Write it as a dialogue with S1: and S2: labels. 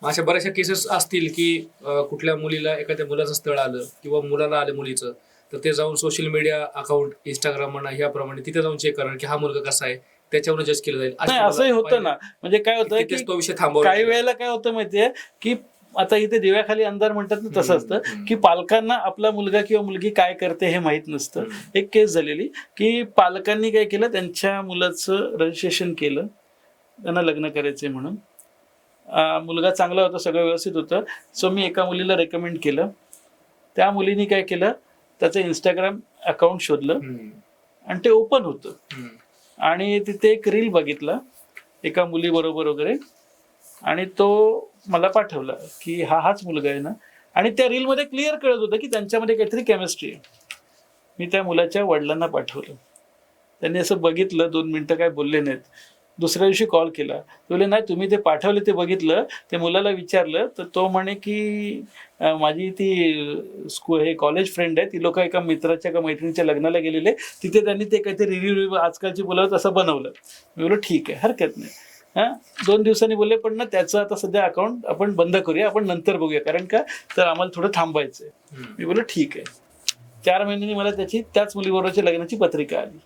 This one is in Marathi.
S1: अशा बऱ्याचशा केसेस असतील की कुठल्या मुलीला एखाद्या मुलाचं स्थळ आलं किंवा मुलाला आलं मुलीचं, तर ते जाऊन सोशल मीडिया अकाउंट इंस्टाग्राम म्हणा ह्याप्रमाणे तिथे जाऊन चेक करणार की हा मुलगा कसा आहे, त्याच्यावर जज केलं जाईल.
S2: नाही असंही होतं ना. म्हणजे काय होतं की
S1: तो विषय थांबवला
S2: काही वेळेला काय होतं माहितीये की आता इथे दिव्याखाली अंधार म्हणतात ना, तसं असतं की पालकांना आपला मुलगा किंवा मुलगी काय करते हे माहित नसतं. एक केस झालेली की पालकांनी काय केलं, त्यांच्या मुलाचं रजिस्ट्रेशन केलं, त्यांना लग्न करायचंय म्हणून. मुलगा चांगला होता, सगळं व्यवस्थित होतं. सो मी एका मुलीला रेकमेंड केलं. त्या मुलीने काय केलं, त्याचं इंस्टाग्राम अकाउंट शोधलं आणि ते ओपन होतं आणि तिथे एक रील बघितला एका मुलीबरोबर वगैरे, आणि तो मला पाठवला की हाच मुलगा आहे ना. आणि त्या रीलमध्ये क्लिअर कळत होतं की त्यांच्यामध्ये काहीतरी केमिस्ट्री आहे. मी त्या मुलाच्या वडिलांना पाठवलं. त्यांनी असं बघितलं, 2 मिनिटं काय बोलले नाहीत. दुसऱ्या दिवशी कॉल केला. बोलले नाही तुम्ही ते पाठवले ते बघितलं, ते मुलाला विचारलं तर तो म्हणे की माझी ती हे कॉलेज फ्रेंड आहे, ती लोक एका मित्राच्या का मैत्रिणीच्या लग्नाला गेलेले, तिथे त्यांनी ते काहीतरी रिव्ह्यू आजकालची बोलावं तसं बनवलं. मी बोललो ठीक आहे, हरकत नाही. 2 दिवसांनी बोलले पण ना त्याचं आता सध्या अकाउंट आपण बंद करूया, आपण नंतर बघूया, कारण का तर आम्हाला थोडं थांबायचंय. मी बोललो ठीक आहे. 4 महिन्यांनी मला त्याच मुलीबरोबरच्या लग्नाची पत्रिका आली.